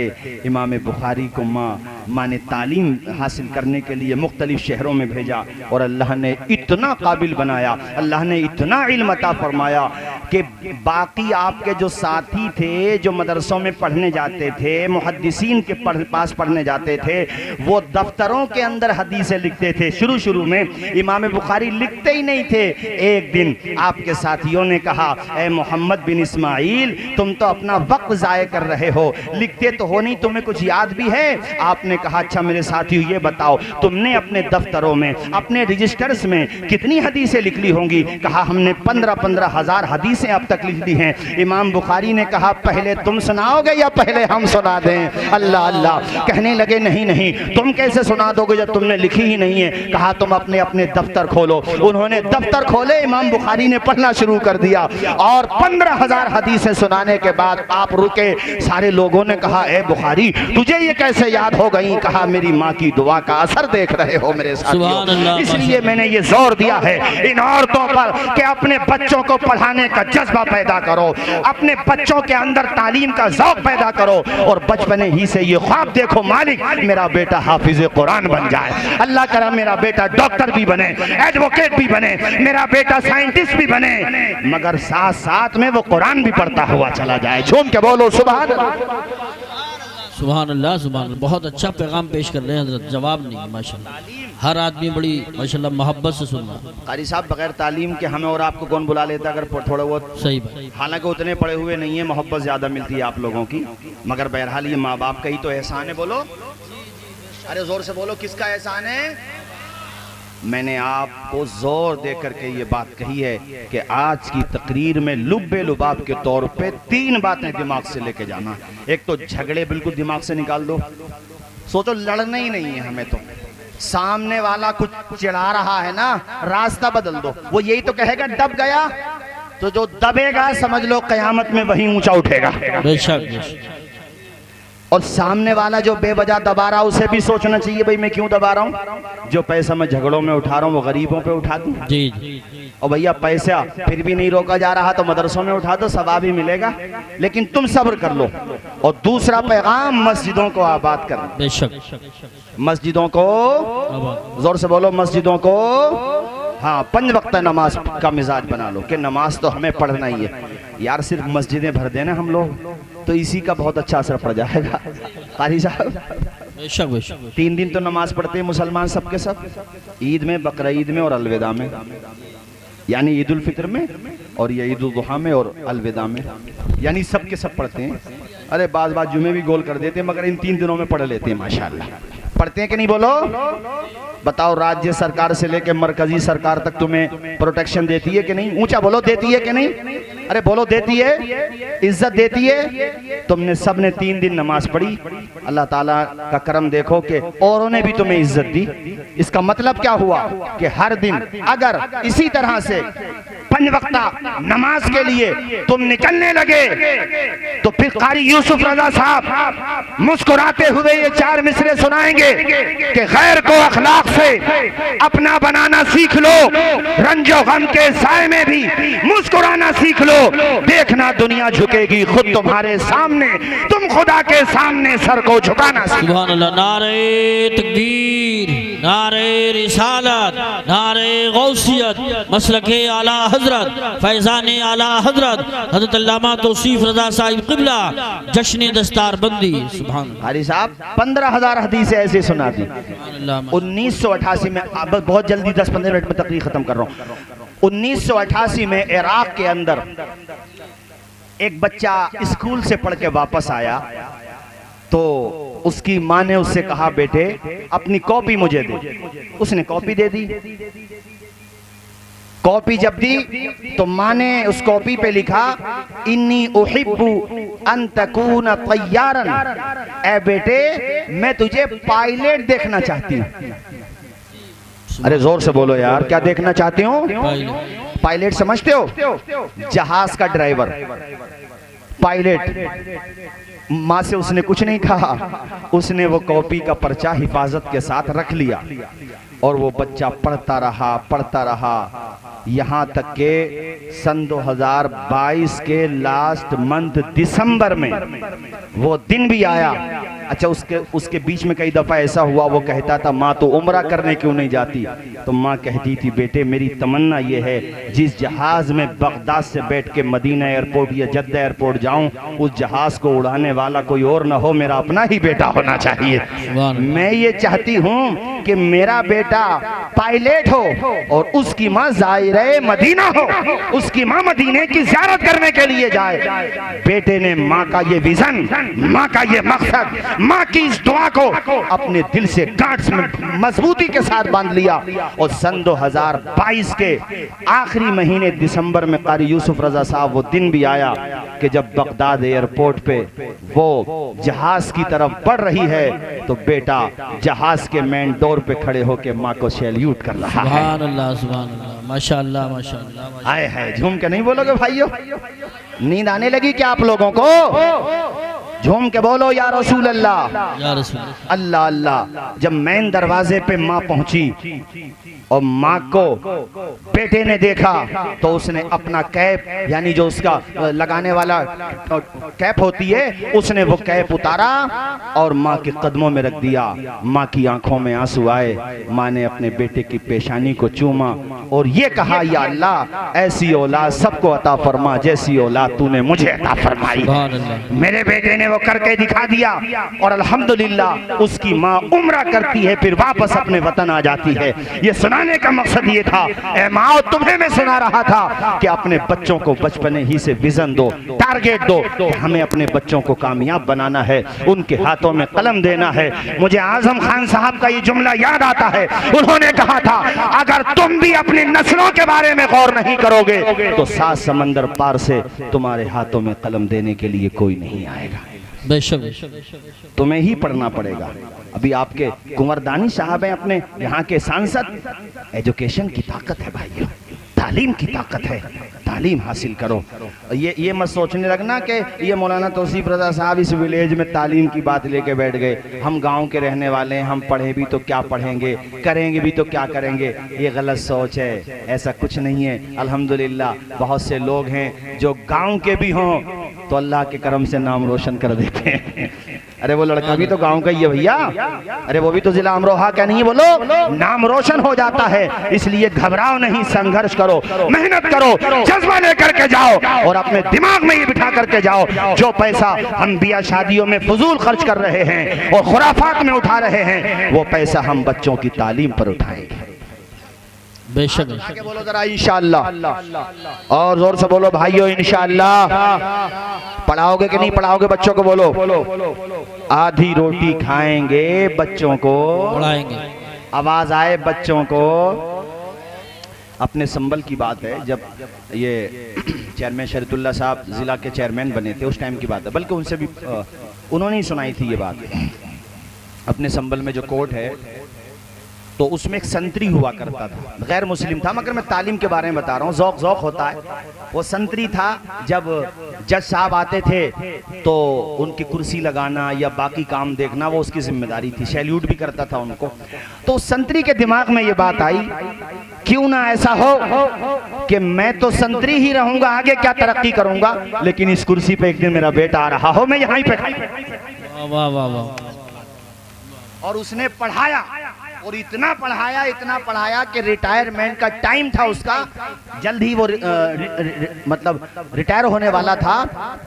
इमाम बुखारी को माँ ने तालीम हासिल करने के लिए मुख्तलिफ शहरों में भेजा, और अल्लाह ने इतना काबिल बनाया, अल्लाह ने इतना इल्म अता फरमाया कि बाकी आपके जो साथी थे, जो मदरसों में पढ़ने जाते थे, मुहद्दिसीन के पास पढ़ने जाते थे, वो दफ्तरों के अंदर हदीसें लिखते थे। शुरू में इमाम बुखारी लिखते ही नहीं थे। एक दिन आपके साथियों ने कहा, ए मोहम्मद बिन इस्माइल, तुम तो अपना वक्त ज़ाय कर रहे हो, लिखते तो हो नहीं, तुम्हें कुछ याद भी है? आपने कहा, अच्छा मेरे साथियों ये बताओ, तुमने अपने दफ्तरों में, अपने रजिस्टर्स में कितनी हदीसें लिख ली होंगी? कहा, हमने 15 हज़ार हदीसें अब तक लिख दी हैं। इमाम बुखारी ने कहा, पहले तुम सुनाओगे या पहले हम सुना दें? अल्लाह अल्लाह। कहने लगे, नहीं नहीं, तुम कैसे सुना दोगे जब तुमने लिखी ही नहीं है? कहा, तुम अपने अपने दफ्तर खोलो। उन्होंने दफ्तर खोले, इमाम बुखारी ने पढ़ना शुरू कर दिया, और 15,000 हदीसें सुनाने के बाद आप रुके। सारे लोगों ने कहा, ए बुखारी, तुझे ये कैसे याद हो गई? कहा, मेरी माँ की दुआ का असर देख रहे हो मेरे साथियों, इसलिए मैंने ये जोर दिया है इन औरतों पर कि अपने बच्चों को पढ़ाने का जज्बा पैदा करो, अपने बच्चों के अंदर तालीम का ज़ौक़ पैदा करो, और बचपने ही से ये ख्वाब देखो, मालिक मेरा बेटा हाफिज कुरान बन जाए, अल्लाह करा मेरा बेटा डॉक्टर भी बने, एडवोकेट भी बने, मेरा बेटा साइंटिस्ट भी बने, मगर साथ साथ में वो कुरान भी पढ़ता हुआ चला जाए। झूम के बोलो सुभान अल्लाह। सुभान अल्लाह, सुभान अल्लाह। बहुत अच्छा पैगाम पेश कर रहे हैं हज़रत, जवाब नहीं माशाअल्लाह। हर आदमी बड़ी माशाअल्लाह मोहब्बत से सुन रहा है। कारी साहब, बगैर तालीम के हमें और आपको कौन बुला लेता अगर थोड़ा बहुत? सही बात। हालांकि उतने पढ़े हुए नहीं है, मोहब्बत ज़्यादा मिलती है आप लोगों की, मगर बहरहाल ये माँ बाप का ही तो एहसान है। बोलो, अरे जोर से बोलो, किसका एहसान है? मैंने आपको जोर दे करके ये बात कही है कि आज की तकरीर में लुब्बे लुबाब के तौर पे 3 बातें दिमाग से लेके जाना। एक तो झगड़े बिल्कुल दिमाग से निकाल दो, सोचो लड़ना ही नहीं है हमें, तो सामने वाला कुछ चिढ़ा रहा है ना, रास्ता बदल दो। वो यही तो कहेगा दब गया, तो जो दबेगा समझ लो कयामत में वही ऊंचा उठेगा। बेशक। और सामने वाला जो बेवजह दबा रहा, उसे भी सोचना चाहिए, भाई मैं क्यों दबा रहा हूँ? जो पैसा मैं झगड़ों में उठा रहा हूँ वो गरीबों पे उठा दूँ? जी। और भैया पैसा फिर भी नहीं रोका जा रहा तो मदरसों में उठा दो, सवाब ही मिलेगा, लेकिन तुम सब्र कर लो। और दूसरा पैगाम, मस्जिदों को आबाद करना। बेशक। मस्जिदों को, जोर से बोलो, मस्जिदों को, हाँ, 5 वक्त नमाज का मिजाज बना लो कि नमाज तो हमें पढ़ना ही है। यार सिर्फ मस्जिदें भर देना हम लोग तो इसी का बहुत अच्छा असर पड़ जाएगा। कारी साहब, बेशक बेशक। 3 दिन तो नमाज पढ़ते हैं मुसलमान सबके सब, ईद में, बकरा ईद में और अलविदा में, यानी ईद उल फित्र में और ये ईद उल दुहा में और अलविदा में, यानी सब के सब पढ़ते हैं। अरे बाज जुमे भी गोल कर देते हैं, मगर इन 3 दिनों में पढ़ लेते हैं माशाल्लाह। पढ़ते हैं कि नहीं? बोलो, बताओ, राज्य सरकार से लेकर मरकजी सरकार तक तुम्हें प्रोटेक्शन देती है कि नहीं? ऊंचा बोलो, देती है कि नहीं? अरे बोलो, देती है, इज्जत देती है। तुमने सबने 3 दिन नमाज पढ़ी, अल्लाह ताला का करम देखो कि औरों ने भी तुम्हें इज्जत दी। इसका मतलब क्या हुआ कि हर दिन अगर इसी तरह से 5 वक्ता नमाज के लिए तुम निकलने लगे तो फिर कारी यूसुफ रजा साहब मुस्कुराते हुए ये 4 मिसरे सुनाएंगे कि गैर को अखलाक से अपना बनाना सीख लो, रंजो गम के साए में भी मुस्कुराना सीख लो, देखना दुनिया झुकेगी खुद तुम्हारे सामने, तुम खुदा के सामने सर को झुकाना सीखो। सुभान अल्लाह। नारे तकबीर, नारे रिसालत, नारे गौसियत, मसलके आला हजरत, फैजाने आला हजरत हजरत अल्लामा तौसीफ रजा साहिब क़िबला, जश्न दस्तार बंदी। सुभान हारी साहब 15,000 हदीसें ऐसे सुना दी। 1988 में, अब बहुत जल्दी 10-15 मिनट में तकरीर खत्म कर रहा हूँ। 1988 में इराक के अंदर एक बच्चा स्कूल से पढ़ के वापस आया तो उसकी माँ ने उससे कहा बेटे अपनी कॉपी मुझे दे। उसने कॉपी दे दी। कॉपी जब दी तो माँ ने उस कॉपी पे लिखा इन्नी उहिब्बु अन तकून तय्यारन, ए बेटे मैं तुझे पायलट देखना चाहती हूँ। अरे जोर से बोलो यार, क्या देखना चाहती हूँ? पायलट समझते हो? जहाज का ड्राइवर, पायलट। माँ से उसने कुछ नहीं कहा, उसने वो कॉपी का पर्चा हिफाजत के साथ रख लिया और वो बच्चा पढ़ता रहा यहाँ तक के सन 2022 के लास्ट मंथ दिसंबर में वो दिन भी आया। अच्छा उसके बीच में कई दफ़ा ऐसा हुआ, वो कहता था माँ तो उम्रा करने क्यों नहीं जाती? तो माँ कहती थी बेटे मेरी तमन्ना ये है जिस जहाज में बगदाद से बैठ के मदीना एयरपोर्ट या जद्दा एयरपोर्ट जाऊं, उस जहाज को उड़ाने वाला कोई और ना हो, मेरा अपना ही बेटा होना चाहिए। मैं ये चाहती हूँ कि मेरा बेटा पायलट हो और उसकी माँ ज़ायरे मदीना हो, उसकी माँ मदीने की ज़ियारत करने के लिए जाए। बेटे ने माँ का ये विजन, माँ का ये मकसद, माँ की इस दुआ को अपने दिल से गांठ में मजबूती के साथ बांध लिया और सन 2022 के आखिरी महीने दिसंबर में कारी यूसुफ रजा साहब वो दिन भी आया कि जब बगदाद एयरपोर्ट पे वो जहाज की तरफ बढ़ रही है तो बेटा जहाज के मेन डोर पे खड़े होकर माँ को सैल्यूट कर रहा है। सुभान अल्लाह, माशाअल्लाह माशाअल्लाह। आए है, झूम के नहीं बोलोगे भाइयों? नींद आने लगी क्या आप लोगों को? झूम के बोलो या रसूल अल्लाह, या रसूल अल्लाह अल्लाह। जब मेन दरवाजे पे माँ पहुंची और माँ को बेटे ने देखा तो उसने अपना कैप, यानी जो उसका लगाने वाला कैप होती है, उसने वो कैप उतारा और माँ के कदमों में रख दिया। माँ की आंखों में आंसू आए। माँ ने अपने बेटे की पेशानी को चूमा और ये कहा या अल्लाह ऐसी औलाद सबको अता फरमा जैसी औलाद तूने मुझे अता फरमाई। मेरे बेटे ने वो करके दिखा दिया और अल्हम्दुलिल्लाह उसकी माँ उम्रा करती है, फिर वापस अपने वतन आ जाती है। ये सुनाने का मकसद ये था, ए माँ तुम्हें मैं सुना रहा था कि अपने बच्चों को बचपने ही से विजन दो, टारगेट दो कि हमें अपने बच्चों को कामयाब बनाना है, उनके हाथों में कलम देना है। मुझे आजम खान साहब का ये जुमला याद आता है, उन्होंने कहा था अगर तुम भी अपनी नस्लों के बारे में गौर नहीं करोगे तो 7 समंदर पार से तुम्हारे हाथों में कलम देने के लिए कोई नहीं आएगा। बेशक तुम्हें ही पढ़ना पड़ेगा। अभी आपके कुंवरदानी साहब हैं अपने यहाँ के सांसद। एजुकेशन की ताकत है भाइयों, तालीम की ताकत है, तालीम हासिल करो। ये मत सोचने लगना कि ये मौलाना तौसीफ रजा साहब इस विलेज में तालीम की बात लेके बैठ गए, हम गांव के रहने वाले हैं, हम पढ़े भी तो क्या पढ़ेंगे, करेंगे भी तो क्या करेंगे। ये गलत सोच है, ऐसा कुछ नहीं है। अल्हम्दुलिल्लाह बहुत से लोग हैं जो गांव के भी हों तो अल्लाह के करम से नाम रोशन कर देते हैं। अरे वो लड़का भी तो गांव का ही है भैया, अरे वो भी तो जिला अमरोहा का नहीं, बोलो नाम रोशन हो जाता है। इसलिए घबराओ नहीं, संघर्ष करो, मेहनत करो, जज्बा लेकर के जाओ और अपने दिमाग में ये बिठा करके जाओ जो पैसा हम बिया शादियों में फजूल खर्च कर रहे हैं और खुराफात में उठा रहे हैं, वो पैसा हम बच्चों की तालीम पर उठाएंगे। बेशक बोलो जरा इंशाअल्लाह, और जोर से बोलो भाइयों इंशाअल्लाह। पढ़ाओगे कि नहीं पढ़ाओगे बच्चों को? बोलो आधी रोटी खाएंगे बच्चों को पढ़ाएंगे। आवाज आए बच्चों को। अपने संबल की बात है, जब ये चेयरमैन शरीतुल्लाह साहब जिला के चेयरमैन बने थे उस टाइम की बात है, बल्कि उनसे भी उन्होंने ही सुनाई थी ये बात। अपने संबल में जो कोर्ट है तो उसमें एक संतरी हुआ करता था, गैर मुस्लिम था, मगर मैं तालीम के बारे में बता रहा हूँ, ज़ौक़ होता है। वो संतरी था, जब जज साहब आते थे तो उनकी कुर्सी लगाना या बाकी काम देखना वो उसकी जिम्मेदारी थी, सैल्यूट भी करता था उनको। तो संतरी के दिमाग में ये बात आई क्यों ना ऐसा हो कि मैं तो संतरी ही रहूंगा, आगे क्या तरक्की करूंगा, लेकिन इस कुर्सी पे एक दिन मेरा बेटा आ रहा हो, मैं यहीं पे। वाह वाह वाह। और उसने पढ़ाया और इतना पढ़ाया कि रिटायरमेंट का टाइम था उसका, जल्द ही वो मतलब रिटायर होने वाला था।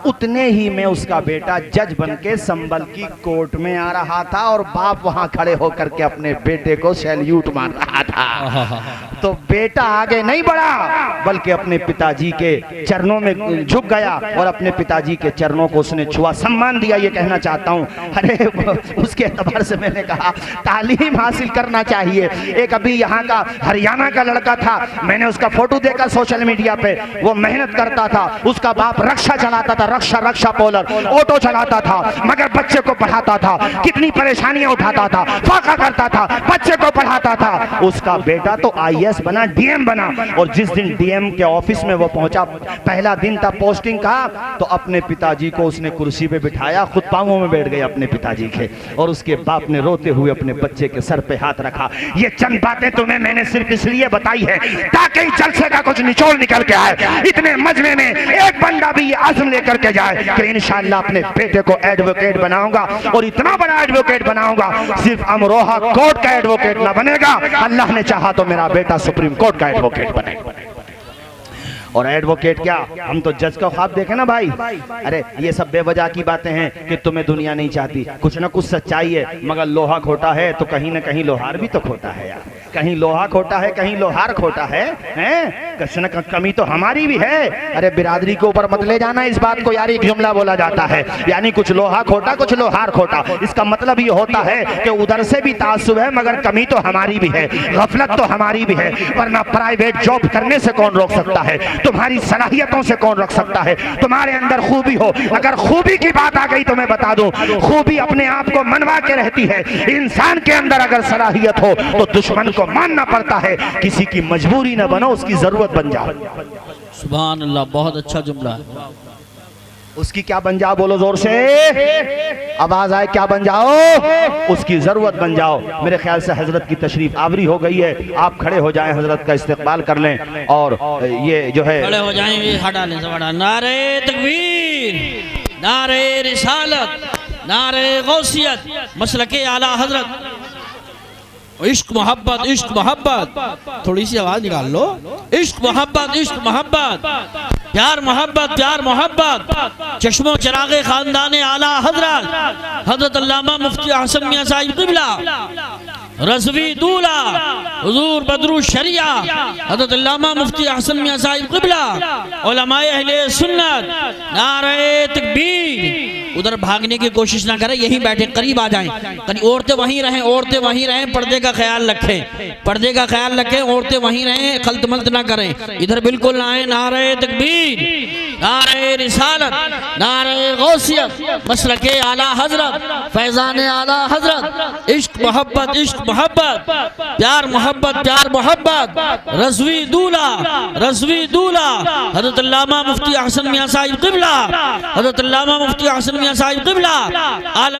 उतने ही में उसका बेटा जज बन के संभल की कोर्ट में आ रहा था और बाप वहां खड़े होकर के अपने बेटे को सैल्यूट मार रहा था। तो बेटा आगे नहीं बढ़ा बल्कि अपने पिताजी के चरणों में झुक गया और अपने पिताजी के चरणों को उसने छुआ, सम्मान दिया। ये कहना चाहता हूँ, अरे उसके एतबार से मैंने कहा तालीम हासिल करना चाहिए। एक अभी यहाँ का हरियाणा का लड़का था, मैंने उसका फोटो देखा सोशल मीडिया पे, वो मेहनत करता था, उसका बाप रक्षा चलाता था, रक्षा पोलर ऑटो चलाता था, मगर बच्चे को पढ़ाता था, कितनी परेशानियां उठाता था, फाका करता था, बच्चे को पढ़ाता था। उसका बेटा तो आईएएस बना, डीएम बना। और जिस दिन डीएम के ऑफिस में वो पहुंचा, पहला दिन था पोस्टिंग का, तो अपने पिताजी को उसने कुर्सी पे बिठाया, खुद पांवों में बैठ गए अपने पिताजी के, और उसके बाप ने रोते हुए अपने बच्चे के सर पे हाथ रखा। ये चंद बातें तुम्हें मैंने सिर्फ इसलिए बताई है ताकि जलसे का कुछ निचोड़ निकल के आए। इतने मजमे में एक बंदा भी ये आज़म लेकर के जाए कि इंशाअल्लाह अपने बेटे को एडवोकेट बनाऊंगा, और इतना बड़ा एडवोकेट बनाऊंगा, सिर्फ अमरोहा कोर्ट का एडवोकेट ना बनेगा, अल्लाह ने चाहा तो मेरा बेटा सुप्रीम कोर्ट का एडवोकेट बनेगा। और एडवोकेट क्या, हम तो जज का ख्वाब देखे ना भाई। अरे ये सब बेवजह की बातें हैं कि तुम्हें दुनिया नहीं चाहती, कुछ ना कुछ सच्चाई है, मगर लोहा खोटा है तो कहीं ना कहीं लोहार भी तो खोटा है यार। कहीं लोहा खोटा है, कहीं लोहार खोटा है, कुछ न कमी तो हमारी भी है। अरे बिरादरी के ऊपर मत ले जाना इस बात को यार, एक जुमला बोला जाता है, यानी कुछ लोहा खोटा कुछ लोहार खोटा। इसका मतलब ये होता है कि उधर से भी तासुब है मगर कमी तो हमारी भी है, गफलत तो हमारी भी है। वरना प्राइवेट जॉब करने से कौन रोक सकता है, तुम्हारी सलाहियतों से कौन रोक सकता है। तुम्हारे अंदर खूबी हो, अगर खूबी की बात आ गई तो मैं बता दूं, खूबी अपने आप को मनवा के रहती है। इंसान के अंदर अगर सलाहियत हो तो दुश्मन को मानना पड़ता है, किसी की मजबूरी न बनो, उसकी जरूरत बन जाओ। सुभान अल्लाह, बहुत अच्छा जुमला है। उसकी क्या बन जाओ, बोलो जोर से, आवाज आए, क्या बन जाओ, उसकी जरूरत बन जाओ। मेरे ख्याल से हजरत की तशरीफ आवरी हो गई है, आप खड़े हो जाएं, हजरत का इस्तकबाल कर लें। और ये जो है खड़े हो जाएं, हटा लें सब, नारे तकबीर, नारे रिसालत, नारे गौसियत, मसलके आला हजरत। इश्क मोहब्बत, इश्क मोहब्बत, थोड़ी सी आवाज निकाल लो। इश्क मोहब्बत, इश्क मोहब्बत, प्यार मोहब्बत, प्यार मोहब्बत। चश्मो चिरागे खानदान आला हजरत हजरत अल्लामा मुफ्ती हसन मियां साहिब क़िबला, रज़वी दूला हुजूर बदरू शरिया हजरत अल्लामा मुफ्ती हसन मियां साहिब क़िबला, उलमाए अहले सुन्नत, नारे तकबीर। उधर भागने की कोशिश ना करें, यहीं बैठे, करीब आ जाएं। औरतें वहीं रहें, औरतें वहीं रहें, पर्दे का ख्याल रखें, पर्दे का ख्याल रखें, औरतें वहीं रहें, खल्त मल्त ना करें, इधर बिल्कुल ना आए। नारे तकबीर, नारे रिसालत, नारे गौसियत, मसलके आला हजरत, फैजान आला हजरत। इश्क मोहब्बत, इश्क मोहब्बत, प्यार मोहब्बत, प्यार मोहब्बत। रज़वी दूला, रज़वी दूला हजरत अल्लामा मुफ्ती हसन मियां साहिब क़िबला, हजरत अल्लामा मुफ्ती हसन मियां साहिब क़िबला।